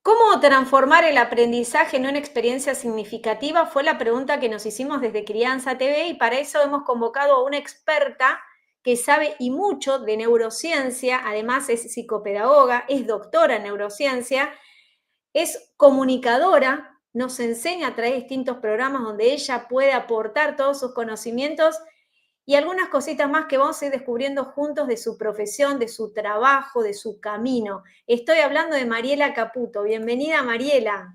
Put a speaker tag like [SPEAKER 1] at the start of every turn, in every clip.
[SPEAKER 1] ¿Cómo transformar el aprendizaje en una experiencia significativa? Fue la pregunta que nos hicimos desde Crianza TV y para eso hemos convocado a una experta que sabe y mucho de neurociencia, además es psicopedagoga, es doctora en neurociencia, es comunicadora, nos enseña a través de distintos programas donde ella puede aportar todos sus conocimientos y algunas cositas más que vamos a ir descubriendo juntos de su profesión, de su trabajo, de su camino. Estoy hablando de Mariela Caputo. Bienvenida, Mariela.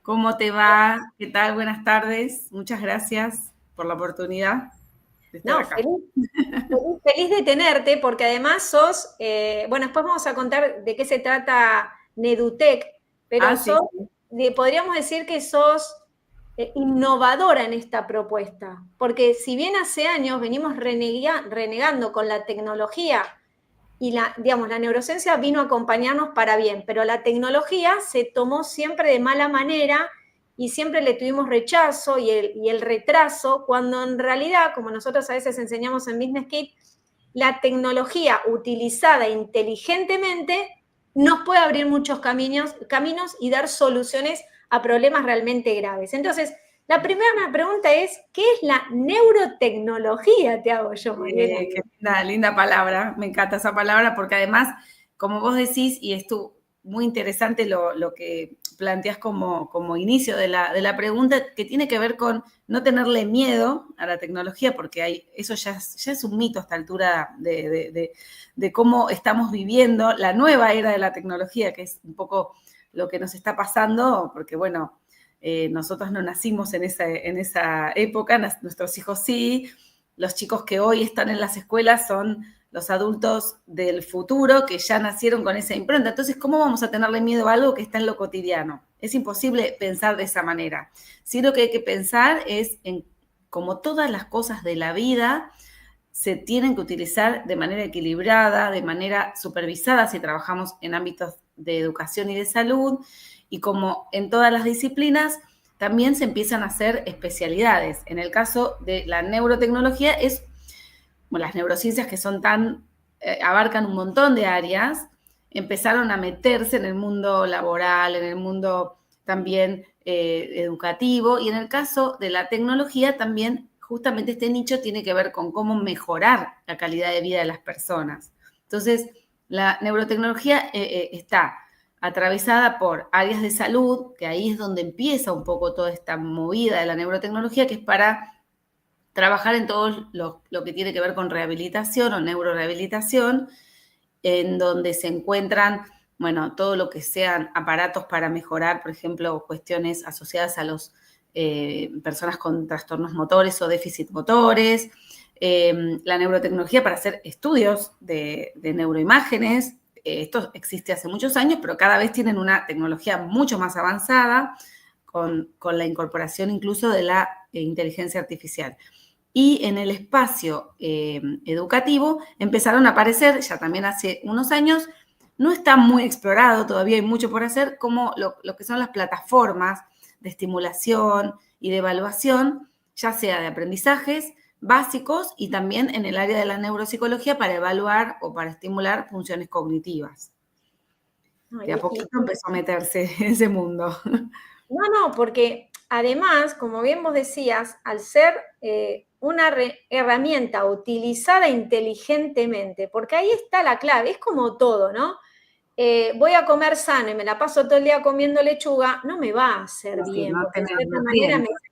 [SPEAKER 2] ¿Cómo te va? ¿Qué tal? Buenas tardes. Muchas gracias por la oportunidad de estar
[SPEAKER 1] No,
[SPEAKER 2] acá.
[SPEAKER 1] feliz de tenerte, porque además sos, bueno, después vamos a contar de qué se trata Nedutec, pero
[SPEAKER 2] Sí.
[SPEAKER 1] podríamos decir que sos innovadora en esta propuesta, porque si bien hace años venimos renegando con la tecnología y digamos, la neurociencia vino a acompañarnos para bien, pero la tecnología se tomó siempre de mala manera y siempre le tuvimos rechazo y el retraso, cuando en realidad, como nosotros a veces enseñamos en Business Kit, la tecnología utilizada inteligentemente nos puede abrir muchos caminos y dar soluciones a problemas realmente graves. Entonces, la primera pregunta es, ¿qué es la neurotecnología? Te hago yo, Mariela.
[SPEAKER 2] Qué linda palabra. Me encanta esa palabra porque además, como vos decís, y esto muy interesante lo que planteás como inicio de la pregunta, que tiene que ver con no tenerle miedo a la tecnología, porque eso ya es un mito a esta altura de cómo estamos viviendo la nueva era de la tecnología, que es un poco lo que nos está pasando, porque bueno, nosotros no nacimos en esa época, nuestros hijos sí. Los chicos que hoy están en las escuelas son los adultos del futuro que ya nacieron con esa impronta. Entonces, ¿cómo vamos a tenerle miedo a algo que está en lo cotidiano? Es imposible pensar de esa manera. Sí, lo que hay que pensar es en cómo todas las cosas de la vida se tienen que utilizar de manera equilibrada, de manera supervisada si trabajamos en ámbitos de educación y de salud, y como en todas las disciplinas, también se empiezan a hacer especialidades. En el caso de la neurotecnología, las neurociencias que son abarcan un montón de áreas, empezaron a meterse en el mundo laboral, en el mundo también educativo, y en el caso de la tecnología también justamente este nicho tiene que ver con cómo mejorar la calidad de vida de las personas. Entonces, la neurotecnología está atravesada por áreas de salud, que ahí es donde empieza un poco toda esta movida de la neurotecnología, que es para trabajar en todo lo que tiene que ver con rehabilitación o neurorehabilitación, en donde se encuentran, bueno, todo lo que sean aparatos para mejorar, por ejemplo, cuestiones asociadas a los personas con trastornos motores o déficit motores, la neurotecnología para hacer estudios de neuroimágenes. Esto existe hace muchos años, pero cada vez tienen una tecnología mucho más avanzada con la incorporación incluso de la inteligencia artificial. Y en el espacio educativo empezaron a aparecer, ya también hace unos años, no está muy explorado, todavía hay mucho por hacer, como lo que son las plataformas de estimulación y de evaluación, ya sea de aprendizajes básicos y también en el área de la neuropsicología para evaluar o para estimular funciones cognitivas. De a poquito empezó a meterse en ese mundo.
[SPEAKER 1] No, porque además, como bien vos decías, al ser una herramienta utilizada inteligentemente, porque ahí está la clave, es como todo, ¿no? Voy a comer sano y me la paso todo el día comiendo lechuga, no me va a hacer bien,
[SPEAKER 2] No
[SPEAKER 1] porque de
[SPEAKER 2] tener
[SPEAKER 1] cierta manera
[SPEAKER 2] nutrientes.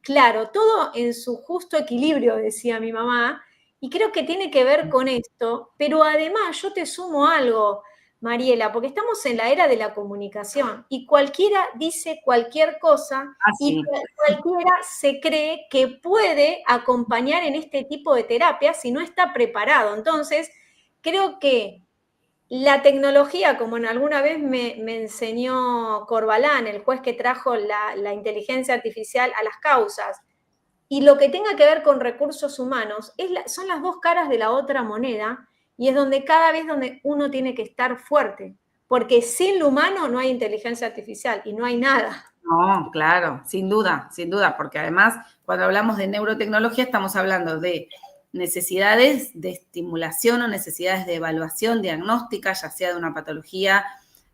[SPEAKER 1] Claro, todo en su justo equilibrio, decía mi mamá, y creo que tiene que ver con esto, pero además yo te sumo algo, Mariela, porque estamos en la era de la comunicación y cualquiera dice cualquier cosa y
[SPEAKER 2] Sí.
[SPEAKER 1] cualquiera se cree que puede acompañar en este tipo de terapia si no está preparado. Entonces, creo que la tecnología, como en alguna vez me enseñó Corbalán, el juez que trajo la inteligencia artificial a las causas, y lo que tenga que ver con recursos humanos, son las dos caras de la otra moneda, y es donde cada vez donde uno tiene que estar fuerte, porque sin lo humano no hay inteligencia artificial y no hay nada.
[SPEAKER 2] No, claro, sin duda, porque además cuando hablamos de neurotecnología estamos hablando de necesidades de estimulación o necesidades de evaluación diagnóstica, ya sea de una patología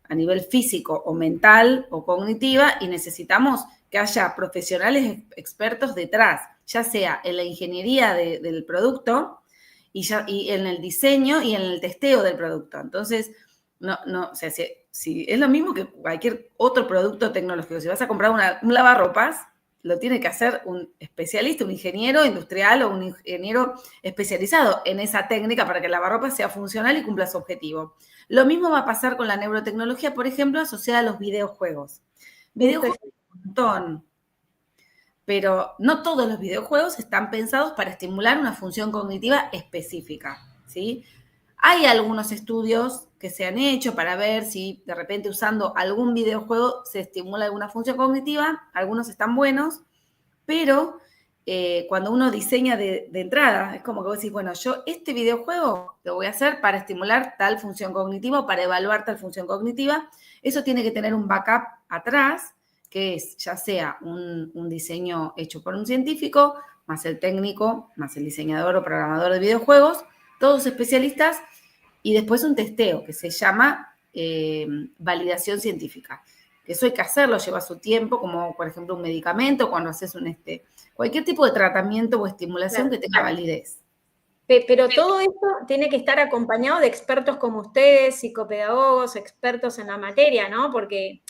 [SPEAKER 2] a nivel físico o mental o cognitiva y necesitamos que haya profesionales expertos detrás, ya sea en la ingeniería del producto y en el diseño y en el testeo del producto. Entonces, o sea, si es lo mismo que cualquier otro producto tecnológico. Si vas a comprar un lavarropas, lo tiene que hacer un especialista, un ingeniero industrial o un ingeniero especializado en esa técnica para que el lavarropas sea funcional y cumpla su objetivo. Lo mismo va a pasar con la neurotecnología, por ejemplo, asociada a los videojuegos. Videojuegos un montón, pero no todos los videojuegos están pensados para estimular una función cognitiva específica, ¿sí? Hay algunos estudios que se han hecho para ver si de repente usando algún videojuego se estimula alguna función cognitiva, algunos están buenos, pero cuando uno diseña de entrada, es como que vos decís, bueno, yo este videojuego lo voy a hacer para estimular tal función cognitiva o para evaluar tal función cognitiva. Eso tiene que tener un backup atrás, que es ya sea un diseño hecho por un científico, más el técnico, más el diseñador o programador de videojuegos, todos especialistas, y después un testeo que se llama validación científica. Eso hay que hacerlo, lleva su tiempo, como por ejemplo un medicamento, cuando haces cualquier tipo de tratamiento o estimulación que tenga validez.
[SPEAKER 1] Pero todo esto tiene que estar acompañado de expertos como ustedes, psicopedagogos, expertos en la materia, ¿no? Porque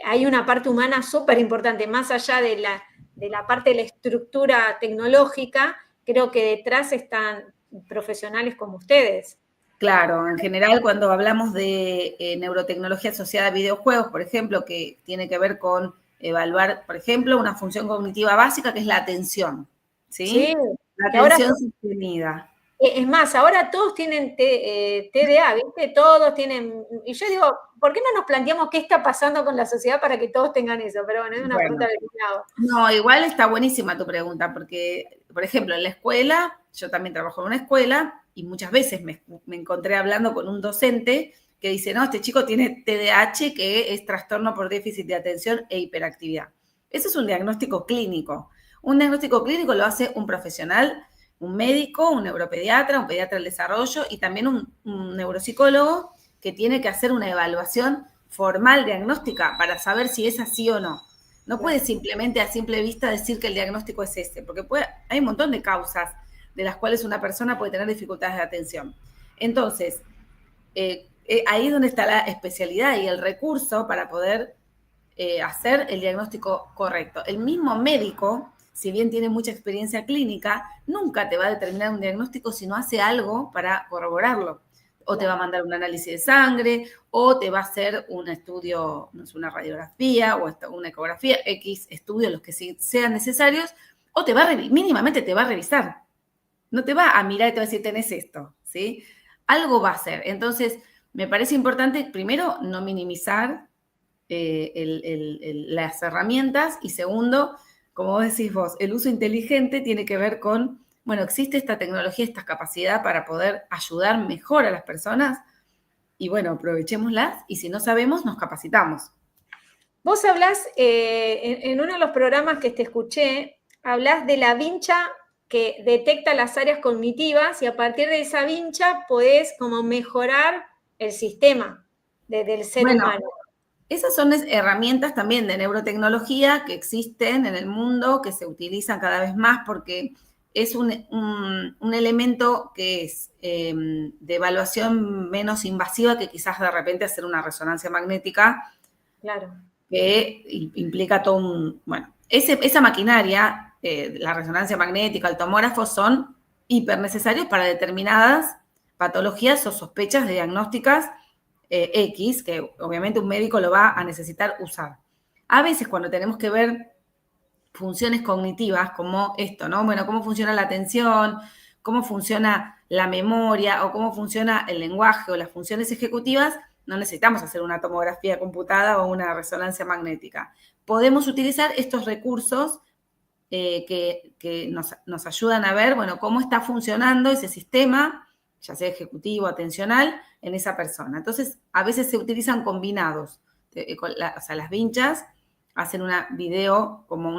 [SPEAKER 1] hay una parte humana súper importante, más allá de la parte de la estructura tecnológica, creo que detrás están profesionales como ustedes.
[SPEAKER 2] Claro, en general cuando hablamos de neurotecnología asociada a videojuegos, por ejemplo, que tiene que ver con evaluar, por ejemplo, una función cognitiva básica que es la atención, ¿sí?
[SPEAKER 1] Sí,
[SPEAKER 2] la atención sostenida.
[SPEAKER 1] Es más, ahora todos tienen TDA, ¿viste? Todos tienen, y yo digo, ¿por qué no nos planteamos qué está pasando con la sociedad para que todos tengan eso? Pero bueno, es una pregunta de lado.
[SPEAKER 2] No, igual está buenísima tu pregunta, porque, por ejemplo, en la escuela, yo también trabajo en una escuela, y muchas veces me encontré hablando con un docente que dice, no, este chico tiene TDAH, que es trastorno por déficit de atención e hiperactividad. Eso es un diagnóstico clínico. Un diagnóstico clínico lo hace un profesional, un médico, un neuropediatra, un pediatra del desarrollo y también un neuropsicólogo que tiene que hacer una evaluación formal diagnóstica para saber si es así o no. No puede simplemente a simple vista decir que el diagnóstico es este, porque hay un montón de causas de las cuales una persona puede tener dificultades de atención. Entonces, ahí es donde está la especialidad y el recurso para poder hacer el diagnóstico correcto. El mismo médico, si bien tiene mucha experiencia clínica, nunca te va a determinar un diagnóstico si no hace algo para corroborarlo. O te va a mandar un análisis de sangre, o te va a hacer un estudio, no sé, una radiografía o una ecografía, X estudios, los que sean necesarios, o mínimamente te va a revisar. No te va a mirar y te va a decir, tenés esto, ¿sí? Algo va a hacer. Entonces, me parece importante, primero, no minimizar las herramientas y segundo, como decís vos, el uso inteligente tiene que ver con, bueno, existe esta tecnología, esta capacidad para poder ayudar mejor a las personas y bueno, aprovechémoslas y si no sabemos, nos capacitamos.
[SPEAKER 1] Vos hablás, en uno de los programas que te escuché, hablás de la vincha que detecta las áreas cognitivas y a partir de esa vincha podés como mejorar el sistema del ser humano.
[SPEAKER 2] Esas son herramientas también de neurotecnología que existen en el mundo, que se utilizan cada vez más porque es un elemento que es de evaluación menos invasiva que quizás de repente hacer una resonancia magnética.
[SPEAKER 1] Claro.
[SPEAKER 2] Que implica todo esa maquinaria, la resonancia magnética, el tomógrafo, son hiper necesarios para determinadas patologías o sospechas de diagnósticas X, que obviamente un médico lo va a necesitar usar. A veces cuando tenemos que ver funciones cognitivas como esto, ¿no? Bueno, cómo funciona la atención, cómo funciona la memoria o cómo funciona el lenguaje o las funciones ejecutivas, no necesitamos hacer una tomografía computada o una resonancia magnética. Podemos utilizar estos recursos que nos ayudan a ver, bueno, cómo está funcionando ese sistema, ya sea ejecutivo, atencional, en esa persona. Entonces, a veces se utilizan combinados. O sea, las vinchas hacen una video, como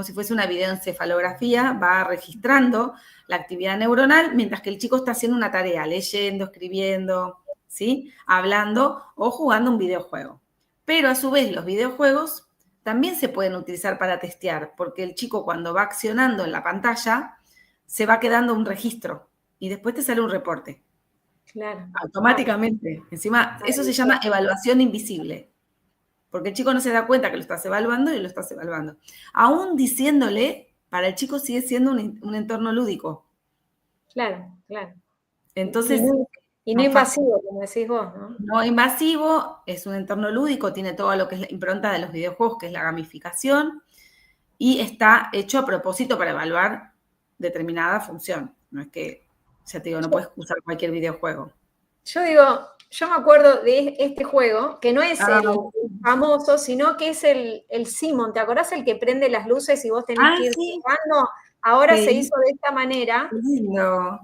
[SPEAKER 2] si fuese una videoencefalografía, va registrando la actividad neuronal, mientras que el chico está haciendo una tarea, leyendo, escribiendo, ¿sí? Hablando o jugando un videojuego. Pero a su vez los videojuegos también se pueden utilizar para testear, porque el chico cuando va accionando en la pantalla se va quedando un registro y después te sale un reporte.
[SPEAKER 1] Claro.
[SPEAKER 2] Automáticamente. Encima, eso se llama evaluación invisible, porque el chico no se da cuenta que lo estás evaluando y lo estás evaluando. Aún diciéndole, para el chico sigue siendo un entorno lúdico.
[SPEAKER 1] Claro, claro.
[SPEAKER 2] Entonces,
[SPEAKER 1] y no invasivo, como decís vos, ¿no?
[SPEAKER 2] No invasivo, es un entorno lúdico, tiene todo lo que es la impronta de los videojuegos, que es la gamificación, y está hecho a propósito para evaluar determinada función. No es que, ya te digo, no puedes usar cualquier videojuego.
[SPEAKER 1] Yo me acuerdo de este juego, que no es el famoso, sino que es el Simon. ¿Te acordás el que prende las luces y vos tenés que ir jugando? Ahora se hizo de esta manera.
[SPEAKER 2] Lindo.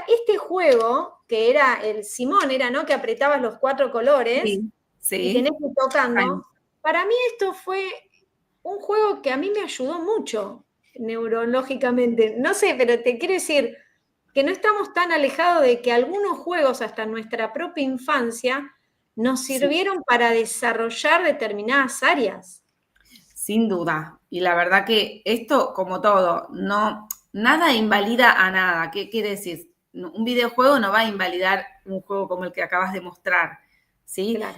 [SPEAKER 1] Este juego, que era el Simón, era, ¿no? Que apretabas los 4 colores y tenés que ir tocando. Para mí esto fue un juego que a mí me ayudó mucho neurológicamente. No sé, pero te quiero decir que no estamos tan alejados de que algunos juegos, hasta en nuestra propia infancia, nos sirvieron para desarrollar determinadas áreas.
[SPEAKER 2] Sin duda. Y la verdad que esto, como todo, nada invalida a nada. ¿Qué quiere decir? Un videojuego no va a invalidar un juego como el que acabas de mostrar, ¿sí? Claro.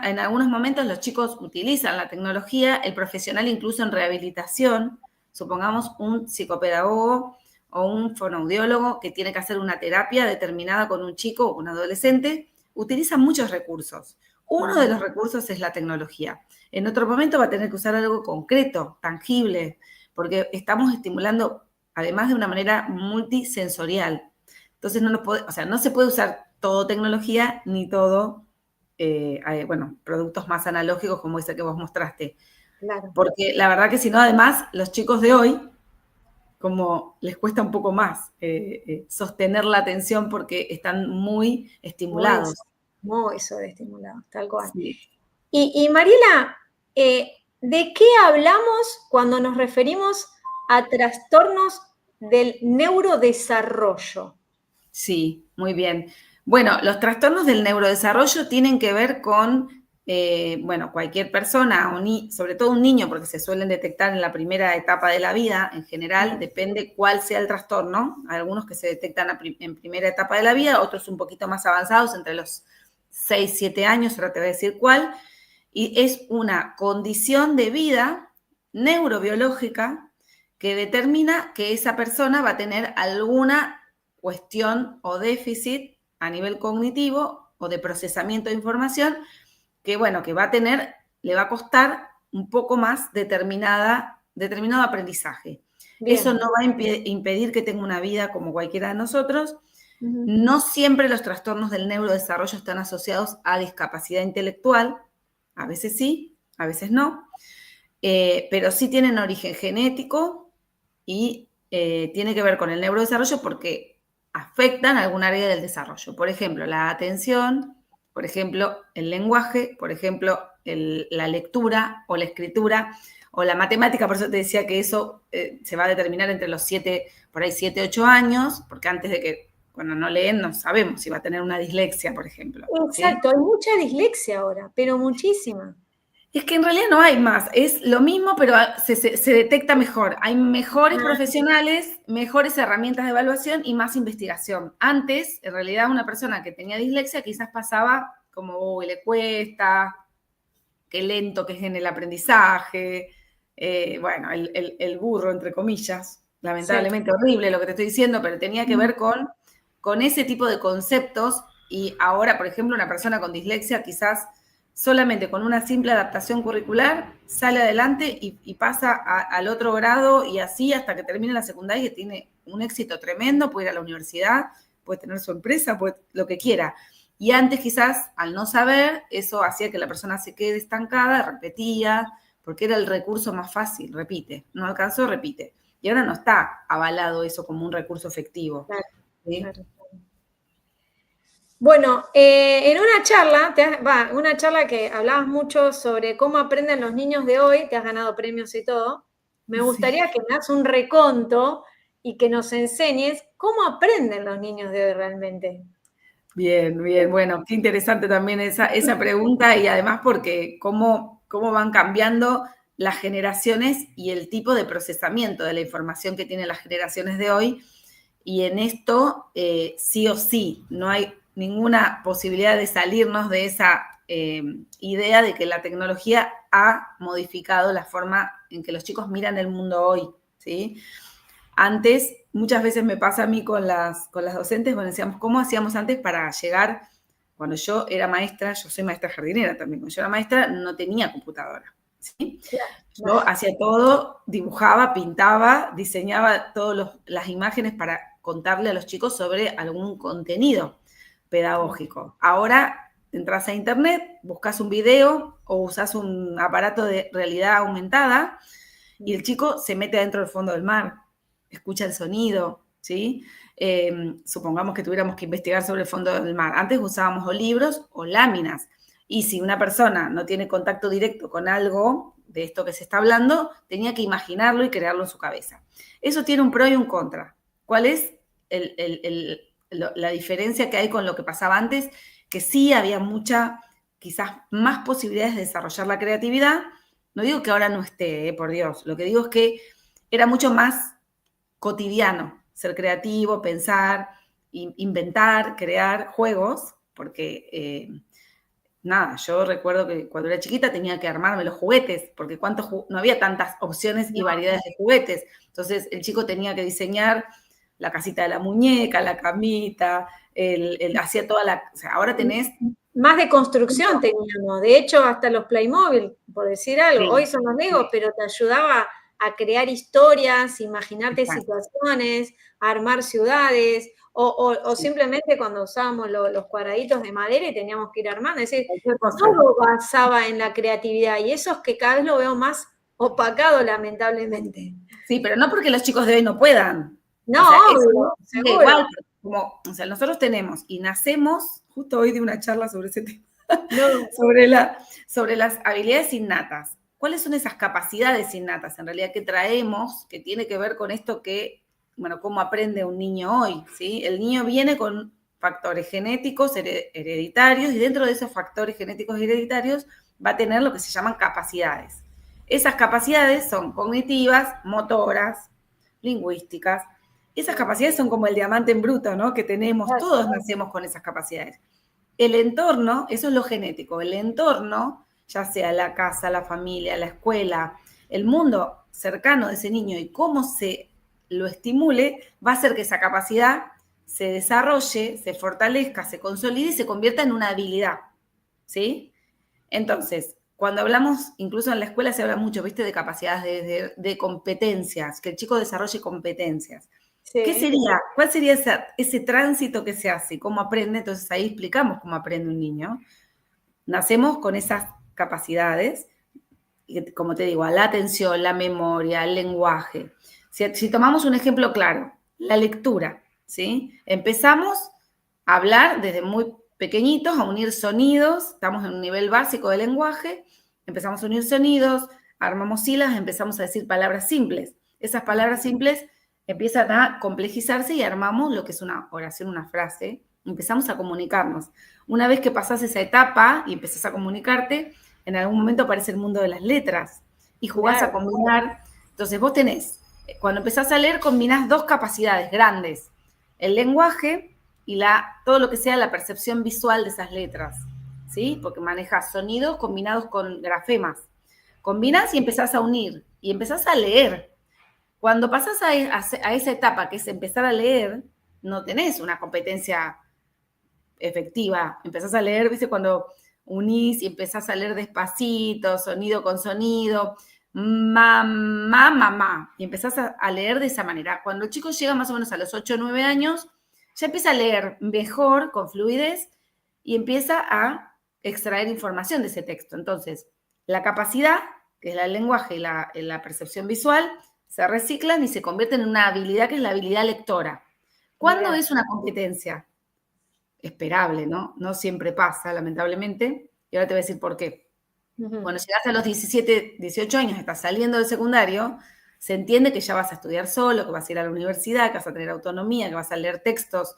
[SPEAKER 2] En algunos momentos los chicos utilizan la tecnología, el profesional incluso en rehabilitación, supongamos un psicopedagogo o un fonoaudiólogo que tiene que hacer una terapia determinada con un chico o un adolescente, utiliza muchos recursos. Uno de los recursos es la tecnología. En otro momento va a tener que usar algo concreto, tangible, porque estamos estimulando, además de una manera multisensorial. Entonces, no se puede usar todo tecnología ni todo, productos más analógicos como ese que vos mostraste. Claro. Porque la verdad que si no, además, los chicos de hoy, como les cuesta un poco más sostener la atención porque están muy estimulados.
[SPEAKER 1] Muy sobreestimulados, tal cual. Sí. Y Mariela, ¿de qué hablamos cuando nos referimos a trastornos del neurodesarrollo?
[SPEAKER 2] Sí, muy bien. Bueno, los trastornos del neurodesarrollo tienen que ver con, cualquier persona, sobre todo un niño, porque se suelen detectar en la primera etapa de la vida, en general, depende cuál sea el trastorno. Hay algunos que se detectan en primera etapa de la vida, otros un poquito más avanzados, entre los 6, 7 años, ahora te voy a decir cuál. Y es una condición de vida neurobiológica que determina que esa persona va a tener alguna cuestión o déficit a nivel cognitivo o de procesamiento de información que, que le va a costar un poco más determinado aprendizaje. Bien. Eso no va a impedir que tenga una vida como cualquiera de nosotros. No siempre los trastornos del neurodesarrollo están asociados a discapacidad intelectual. A veces sí, a veces no, pero sí tienen origen genético y tiene que ver con el neurodesarrollo porque afectan algún área del desarrollo. Por ejemplo, la atención, por ejemplo, el lenguaje, por ejemplo, la lectura o la escritura o la matemática. Por eso te decía que eso se va a determinar entre los 7, 8 años, porque antes de que cuando no leen no sabemos si va a tener una dislexia, por ejemplo.
[SPEAKER 1] Exacto, ¿sí? Hay mucha dislexia ahora, pero muchísima.
[SPEAKER 2] Es que en realidad no hay más, es lo mismo, pero se detecta mejor. Hay mejores profesionales, mejores herramientas de evaluación y más investigación. Antes, en realidad, una persona que tenía dislexia quizás pasaba como, le cuesta, qué lento que es en el aprendizaje, el burro, entre comillas, lamentablemente horrible lo que te estoy diciendo, pero tenía que ver con ese tipo de conceptos. Y ahora, por ejemplo, una persona con dislexia quizás solamente con una simple adaptación curricular sale adelante y pasa al otro grado y así hasta que termine la secundaria y tiene un éxito tremendo, puede ir a la universidad, puede tener su empresa, lo que quiera. Y antes quizás, al no saber, eso hacía que la persona se quede estancada, repetía, porque era el recurso más fácil, repite. No alcanzó, repite. Y ahora no está avalado eso como un recurso efectivo.
[SPEAKER 1] Claro, ¿sí? Claro. Bueno, en una charla que hablabas mucho sobre cómo aprenden los niños de hoy, te has ganado premios y todo, me gustaría que me hagas un reconto y que nos enseñes cómo aprenden los niños de hoy realmente.
[SPEAKER 2] Bien, bien. Bueno, qué interesante también esa pregunta y además porque cómo van cambiando las generaciones y el tipo de procesamiento de la información que tienen las generaciones de hoy. Y en esto, sí o sí, no hay ninguna posibilidad de salirnos de esa idea de que la tecnología ha modificado la forma en que los chicos miran el mundo hoy, ¿sí? Antes, muchas veces me pasa a mí con las docentes, bueno, decíamos, ¿cómo hacíamos antes para llegar? Cuando yo era maestra, yo soy maestra jardinera también, cuando yo era maestra no tenía computadora, ¿sí? Yo hacía todo, dibujaba, pintaba, diseñaba todas las imágenes para contarle a los chicos sobre algún contenido pedagógico. Ahora entras a internet, buscas un video o usas un aparato de realidad aumentada y el chico se mete adentro del fondo del mar, escucha el sonido, ¿sí? Supongamos que tuviéramos que investigar sobre el fondo del mar. Antes usábamos o libros o láminas. Y si una persona no tiene contacto directo con algo de esto que se está hablando, tenía que imaginarlo y crearlo en su cabeza. Eso tiene un pro y un contra. ¿Cuál es la diferencia que hay con lo que pasaba antes? Que sí había quizás más posibilidades de desarrollar la creatividad. No digo que ahora no esté, por Dios. Lo que digo es que era mucho más cotidiano ser creativo, pensar, inventar, crear juegos, porque nada, yo recuerdo que cuando era chiquita tenía que armarme los juguetes, porque no había tantas opciones y variedades de juguetes. Entonces el chico tenía que diseñar la casita de la muñeca, la camita, hacía o sea, ahora tenés...
[SPEAKER 1] Más de construcción teníamos, de hecho hasta los Playmobil, por decir algo,
[SPEAKER 2] Sí,
[SPEAKER 1] hoy son los Legos, pero te ayudaba a crear historias, imaginarte situaciones, a armar ciudades, o simplemente cuando usábamos los cuadraditos de madera y teníamos que ir armando, es decir, todo basaba en la creatividad y eso es que cada vez lo veo más opacado, lamentablemente.
[SPEAKER 2] Sí, pero no porque los chicos de hoy no pudan.
[SPEAKER 1] No,
[SPEAKER 2] o sea,
[SPEAKER 1] obvio, seguro.
[SPEAKER 2] Igual, o sea, nosotros tenemos y nacemos, justo hoy di una charla sobre ese tema, sobre las habilidades innatas. ¿Cuáles son esas capacidades innatas en realidad que traemos, que tiene que ver con esto que, bueno, cómo aprende un niño hoy, ¿sí? El niño viene con factores genéticos hereditarios y dentro de esos factores genéticos hereditarios va a tener lo que se llaman capacidades. Esas capacidades son cognitivas, motoras, lingüísticas. Esas capacidades son como el diamante en bruto, ¿no? Que tenemos, todos nacemos con esas capacidades. El entorno, eso es lo genético, el entorno, ya sea la casa, la familia, la escuela, el mundo cercano de ese niño y cómo se lo estimule, va a hacer que esa capacidad se desarrolle, se fortalezca, se consolide y se convierta en una habilidad, ¿sí? Entonces, cuando hablamos, incluso en la escuela se habla mucho, ¿viste? De capacidades, de competencias, que el chico desarrolle competencias. Sí. ¿Qué sería? ¿Cuál sería ese tránsito que se hace? ¿Cómo aprende? Entonces ahí explicamos cómo aprende un niño. Nacemos con esas capacidades, como te digo, la atención, la memoria, el lenguaje. Si tomamos un ejemplo claro, la lectura, ¿sí? Empezamos a hablar desde muy pequeñitos, a unir sonidos, estamos en un nivel básico de lenguaje, empezamos a unir sonidos, armamos sílabas, empezamos a decir palabras simples. Esas palabras simples empiezan a complejizarse y armamos lo que es una oración, una frase, empezamos a comunicarnos. Una vez que pasás esa etapa y empezás a comunicarte, en algún momento aparece el mundo de las letras y jugás a combinar. Entonces vos tenés, cuando empezás a leer, combinás dos capacidades grandes, el lenguaje y todo lo que sea la percepción visual de esas letras, ¿sí? Porque manejas sonidos combinados con grafemas. Combinás y empezás a unir y empezás a leer. Cuando pasás a esa etapa que es empezar a leer, no tenés una competencia efectiva. Empezás a leer, ¿viste? Cuando unís y empezás a leer despacito, sonido con sonido, mamá, mamá, y empezás a leer de esa manera. Cuando el chico llega más o menos a los 8 o 9 años, ya empieza a leer mejor, con fluidez, y empieza a extraer información de ese texto. Entonces, la capacidad, que es el lenguaje y la percepción visual, se reciclan y se convierten en una habilidad que es la habilidad lectora. ¿Cuándo es una competencia? Esperable, ¿no? No siempre pasa, lamentablemente, y ahora te voy a decir por qué. Cuando llegas a los 17, 18 años, estás saliendo del secundario, se entiende que ya vas a estudiar solo, que vas a ir a la universidad, que vas a tener autonomía, que vas a leer textos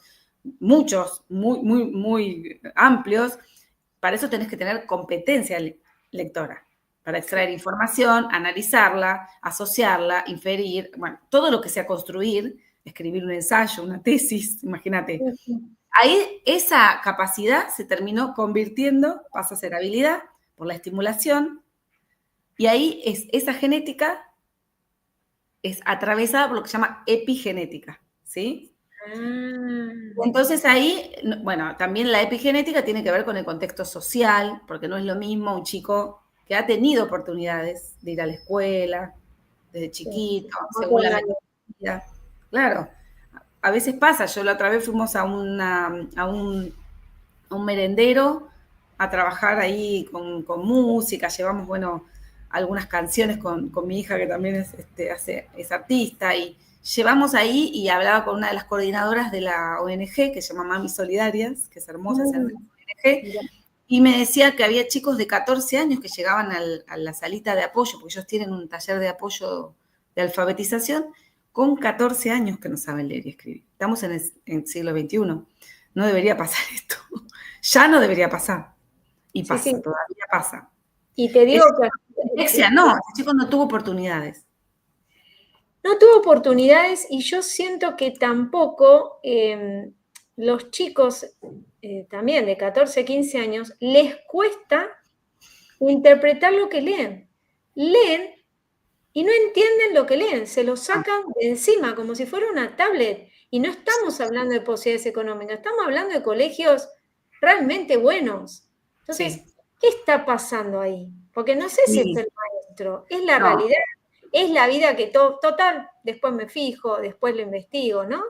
[SPEAKER 2] muchos, muy amplios. Para eso tenés que tener competencia lectora, para extraer información, analizarla, asociarla, inferir, bueno, todo lo que sea construir, escribir un ensayo, una tesis, imagínate. Ahí esa capacidad se terminó convirtiendo, pasa a ser habilidad por la estimulación, y ahí esa genética es atravesada por lo que se llama epigenética, ¿sí? Entonces ahí, bueno, también la epigenética tiene que ver con el contexto social, porque no es lo mismo un chico que ha tenido oportunidades de ir a la escuela desde chiquito, según la metodología. Claro, a veces pasa. Yo la otra vez fuimos a un merendero a trabajar ahí con música, llevamos, bueno, algunas canciones con mi hija que también es artista, y llevamos ahí y hablaba con una de las coordinadoras de la ONG que se llama Mami Solidarias, que es hermosa esa ONG, y me decía que había chicos de 14 años que llegaban a la salita de apoyo, porque ellos tienen un taller de apoyo de alfabetización, con 14 años que no saben leer y escribir. Estamos en el siglo XXI. No debería pasar esto. Ya no debería pasar. Y pasa, sí. Todavía pasa.
[SPEAKER 1] Y te digo que...
[SPEAKER 2] No, el chico no tuvo oportunidades.
[SPEAKER 1] No tuvo oportunidades, y yo siento que tampoco los chicos también de 14, 15 años les cuesta interpretar lo que leen. Leen y no entienden lo que leen, se lo sacan de encima como si fuera una tablet. Y no estamos hablando de posibilidades económicas, estamos hablando de colegios realmente buenos. Entonces, sí. ¿Qué está pasando ahí? Porque no sé si es el maestro, es la realidad, es la vida que total, después me fijo, después lo investigo, ¿no?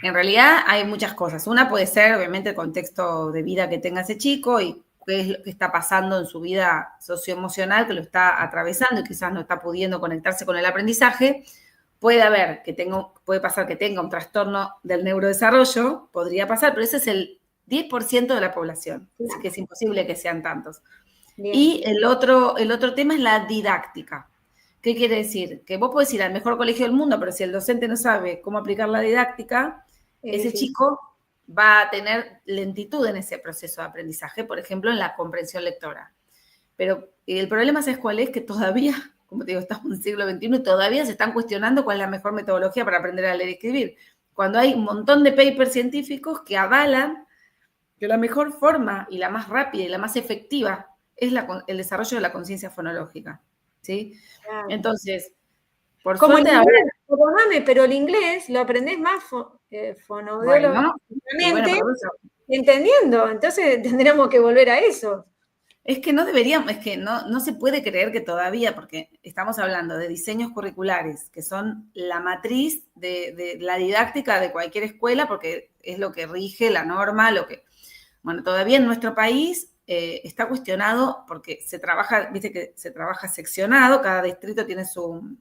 [SPEAKER 2] En realidad hay muchas cosas. Una puede ser, obviamente, el contexto de vida que tenga ese chico y qué es lo que está pasando en su vida socioemocional, que lo está atravesando y quizás no está pudiendo conectarse con el aprendizaje. Puede pasar que tenga un trastorno del neurodesarrollo, podría pasar, pero ese es el 10% de la población, así que es imposible que sean tantos. Bien. Y el otro tema es la didáctica. ¿Qué quiere decir? Que vos podés ir al mejor colegio del mundo, pero si el docente no sabe cómo aplicar la didáctica, ese chico va a tener lentitud en ese proceso de aprendizaje, por ejemplo, en la comprensión lectora. Pero el problema, ¿sabes cuál es? Que todavía, como te digo, estamos en el siglo XXI y todavía se están cuestionando cuál es la mejor metodología para aprender a leer y escribir. Cuando hay un montón de papers científicos que avalan que la mejor forma y la más rápida y la más efectiva es el desarrollo de la conciencia fonológica, ¿sí? Claro. Entonces, por
[SPEAKER 1] como
[SPEAKER 2] suerte...
[SPEAKER 1] Perdóname, pero el inglés lo aprendés más fonoaudiológicamente, entendiendo. Entonces tendríamos que volver a eso.
[SPEAKER 2] Es que no deberíamos, es que no se puede creer que todavía, porque estamos hablando de diseños curriculares, que son la matriz de la didáctica de cualquier escuela, porque es lo que rige la norma, bueno, todavía en nuestro país está cuestionado porque se trabaja, viste que se trabaja seccionado, cada distrito tiene su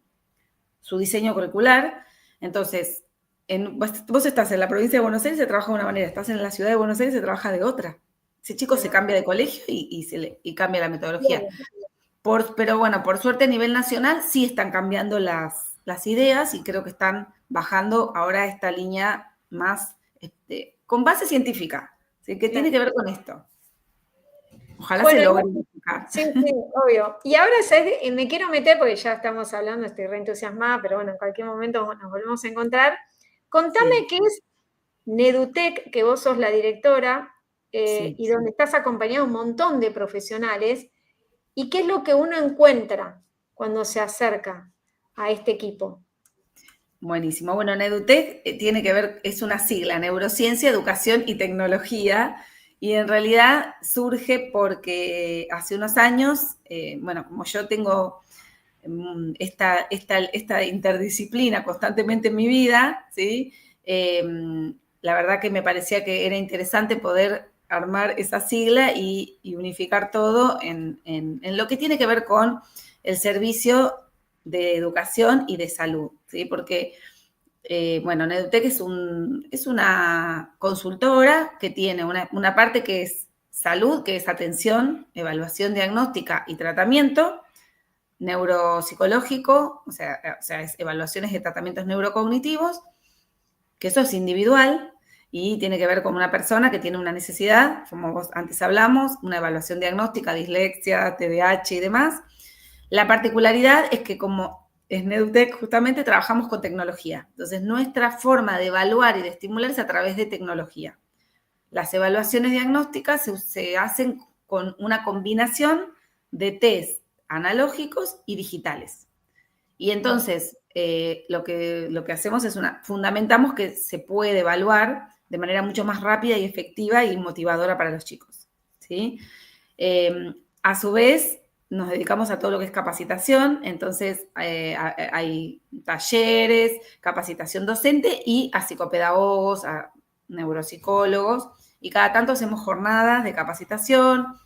[SPEAKER 2] diseño curricular. Entonces, vos estás en la provincia de Buenos Aires, se trabaja de una manera, estás en la ciudad de Buenos Aires, se trabaja de otra. Ese chico se cambia de colegio y cambia la metodología. Pero bueno, por suerte a nivel nacional sí están cambiando las ideas y creo que están bajando ahora esta línea más con base científica, ¿sí? Que tiene que ver con esto. Ojalá se logre identificar.
[SPEAKER 1] Sí, obvio. Y ahora, ¿sabes? Me quiero meter, porque ya estamos hablando, estoy reentusiasmada, pero bueno, en cualquier momento nos volvemos a encontrar. Contame qué es Nedutec, que vos sos la directora, y donde estás acompañado un montón de profesionales, y qué es lo que uno encuentra cuando se acerca a este equipo.
[SPEAKER 2] Buenísimo. Bueno, Nedutec tiene que ver, es una sigla, Neurociencia, Educación y Tecnología, y en realidad surge porque hace unos años, bueno, como yo tengo esta interdisciplina constantemente en mi vida, ¿sí? La verdad que me parecía que era interesante poder armar esa sigla y unificar todo en lo que tiene que ver con el servicio de educación y de salud, ¿sí? Porque, bueno, Nedutec es una consultora que tiene una parte que es salud, que es atención, evaluación diagnóstica y tratamiento, neuropsicológico, o sea, es evaluaciones de tratamientos neurocognitivos, que eso es individual, y tiene que ver con una persona que tiene una necesidad, como vos antes hablamos, una evaluación diagnóstica, dislexia, TDAH y demás. La particularidad es que como es Nedutec, justamente trabajamos con tecnología. Entonces, nuestra forma de evaluar y de estimular es a través de tecnología. Las evaluaciones diagnósticas se hacen con una combinación de test analógicos y digitales. Y entonces, lo que hacemos es fundamentamos que se puede evaluar de manera mucho más rápida y efectiva y motivadora para los chicos, ¿sí? A su vez, nos dedicamos a todo lo que es capacitación, entonces hay talleres, capacitación docente y a psicopedagogos, a neuropsicólogos, y cada tanto hacemos jornadas de capacitación,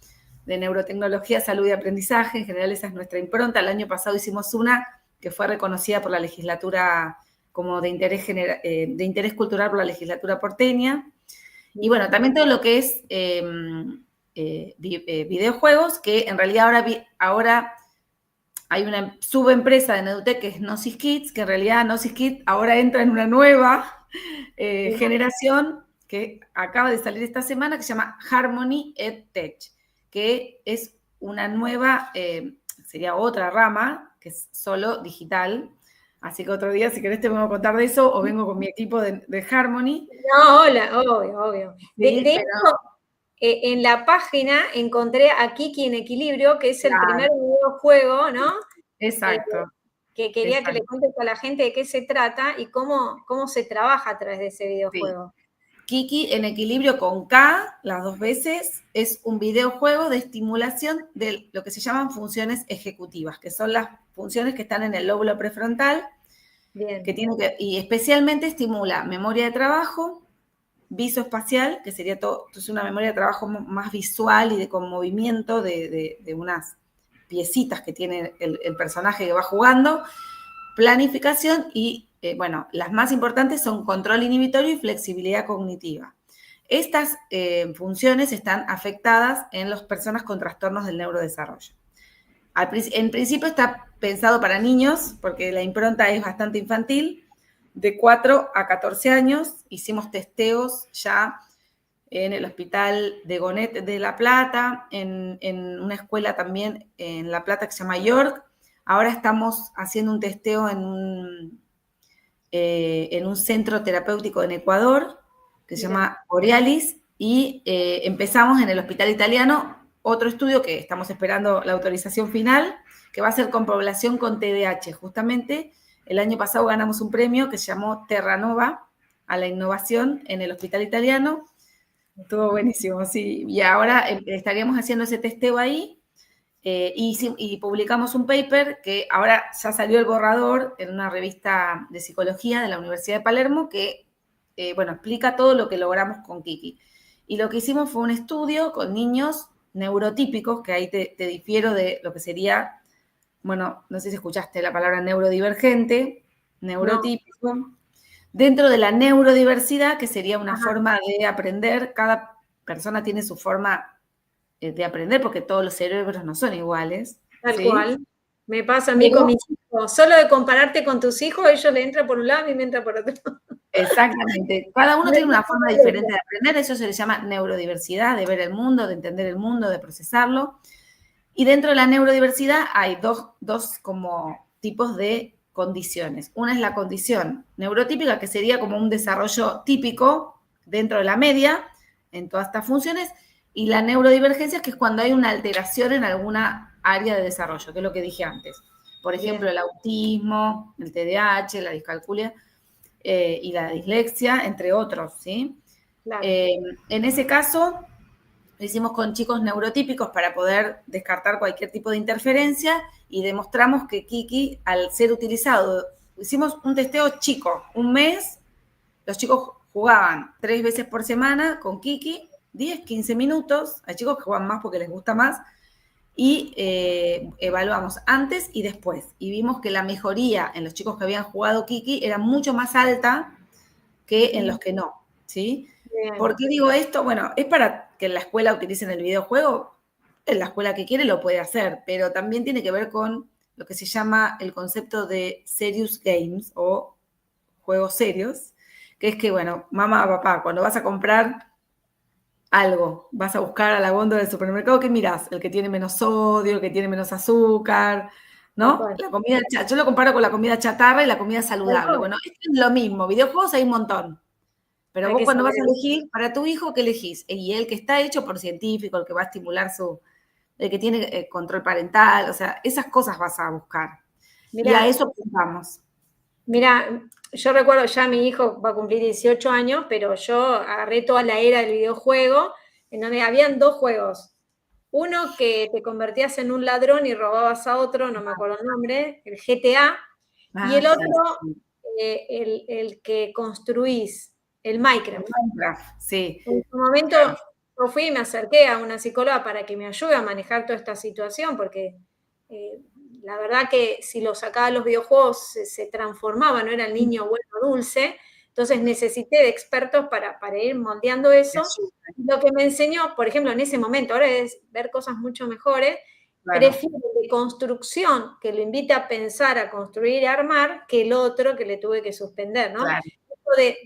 [SPEAKER 2] de neurotecnología, salud y aprendizaje. En general esa es nuestra impronta. El año pasado hicimos una que fue reconocida por la legislatura como de interés cultural por la legislatura porteña. Y bueno, también todo lo que es videojuegos, que en realidad ahora hay una subempresa de Nedutec que es Gnosis Kids, que en realidad Gnosis Kids ahora entra en una nueva generación que acaba de salir esta semana, que se llama Harmony EdTech, que es una nueva, sería otra rama, que es solo digital. Así que otro día, si querés, te vengo a contar de eso, o vengo con mi equipo de Harmony.
[SPEAKER 1] No, hola, obvio.
[SPEAKER 2] Sí,
[SPEAKER 1] De hecho, en la página encontré a Kiki en Equilibrio, que es el primer videojuego, ¿no?
[SPEAKER 2] Exacto.
[SPEAKER 1] Que quería que le cuentes a la gente de qué se trata y cómo se trabaja a través de ese videojuego.
[SPEAKER 2] Sí. Kiki en Equilibrio con K, las dos veces, es un videojuego de estimulación de lo que se llaman funciones ejecutivas, que son las funciones que están en el lóbulo prefrontal,
[SPEAKER 1] Bien.
[SPEAKER 2] y especialmente estimula memoria de trabajo, visoespacial, que sería todo, entonces una memoria de trabajo más visual y con movimiento de unas piecitas que tiene el personaje que va jugando, planificación y, bueno, las más importantes son control inhibitorio y flexibilidad cognitiva. Estas funciones están afectadas en las personas con trastornos del neurodesarrollo. En principio está pensado para niños, porque la impronta es bastante infantil, de 4 a 14 años. Hicimos testeos ya en el Hospital de Gonet de La Plata, en una escuela también en La Plata que se llama York. Ahora estamos haciendo un testeo en un centro terapéutico en Ecuador que se llama Borealis, y empezamos en el Hospital Italiano otro estudio que estamos esperando la autorización final, que va a ser con población con TDAH. Justamente el año pasado ganamos un premio que se llamó Terranova a la innovación en el Hospital Italiano. Estuvo buenísimo, sí. Y ahora estaríamos haciendo ese testeo ahí. Y publicamos un paper que ahora ya salió el borrador en una revista de psicología de la Universidad de Palermo que, bueno, explica todo lo que logramos con Kiki. Y lo que hicimos fue un estudio con niños neurotípicos, que ahí te difiero de lo que sería, bueno, no sé si escuchaste la palabra neurodivergente, neurotípico. No. Dentro de la neurodiversidad, que sería una forma de aprender, cada persona tiene su forma de aprender, porque todos los cerebros no son iguales.
[SPEAKER 1] Tal cual. Me pasa a mí con mis hijos. Solo de compararte con tus hijos, ellos le entran por un lado y me entran por otro.
[SPEAKER 2] Exactamente. Cada uno tiene una forma diferente de aprender. Eso se le llama neurodiversidad, de ver el mundo, de entender el mundo, de procesarlo. Y dentro de la neurodiversidad hay dos como tipos de condiciones. Una es la condición neurotípica, que sería como un desarrollo típico dentro de la media en todas estas funciones, y la neurodivergencia, que es cuando hay una alteración en alguna área de desarrollo, que es lo que dije antes. Por ejemplo, el autismo, el TDAH, la discalculia y la dislexia, entre otros, ¿sí? Claro. En ese caso, lo hicimos con chicos neurotípicos para poder descartar cualquier tipo de interferencia, y demostramos que Kiki, al ser utilizado, hicimos un testeo chico, un mes, los chicos jugaban 3 veces por semana con Kiki, 10, 15 minutos, hay chicos que juegan más porque les gusta más, y evaluamos antes y después, y vimos que la mejoría en los chicos que habían jugado Kiki era mucho más alta que en los que no, ¿sí? Bien. ¿Por qué digo esto? Bueno, es para que en la escuela utilicen el videojuego, en la escuela que quiere lo puede hacer, pero también tiene que ver con lo que se llama el concepto de serious games o juegos serios, que es que, bueno, mamá, papá, cuando vas a comprar algo, vas a buscar a la góndola del supermercado, ¿qué mirás? El que tiene menos sodio, el que tiene menos azúcar, ¿no? La comida, yo lo comparo con la comida chatarra y la comida saludable. Bueno, esto es lo mismo, videojuegos hay un montón. Pero
[SPEAKER 1] Hay
[SPEAKER 2] vos
[SPEAKER 1] que
[SPEAKER 2] cuando vas
[SPEAKER 1] saber.
[SPEAKER 2] a elegir, para tu hijo, ¿qué elegís? Y el que está hecho por científico, el que va a estimular el que tiene control parental, o sea, esas cosas vas a buscar. Y a
[SPEAKER 1] Mira,
[SPEAKER 2] eso apuntamos.
[SPEAKER 1] Mira, yo recuerdo ya mi hijo va a cumplir 18 años, pero yo agarré toda la era del videojuego, en donde habían dos juegos. Uno que te convertías en un ladrón y robabas a otro, no me acuerdo el nombre, el GTA, y
[SPEAKER 2] Ah,
[SPEAKER 1] el
[SPEAKER 2] sí,
[SPEAKER 1] otro,
[SPEAKER 2] sí.
[SPEAKER 1] el que construís, el Minecraft.
[SPEAKER 2] Minecraft, sí.
[SPEAKER 1] En su momento
[SPEAKER 2] Claro.
[SPEAKER 1] yo fui y me acerqué a una psicóloga para que me ayude a manejar toda esta situación, porque eh, la verdad que si lo sacaba de los videojuegos se transformaba, no era el niño bueno dulce, entonces necesité de expertos para ir moldeando eso. Lo que me enseñó, por ejemplo, en ese momento, ahora es ver cosas mucho mejores,
[SPEAKER 2] Claro,
[SPEAKER 1] prefiero de construcción, que lo invite a pensar, a construir y a armar, que el otro que le tuve que suspender, ¿no?
[SPEAKER 2] claro.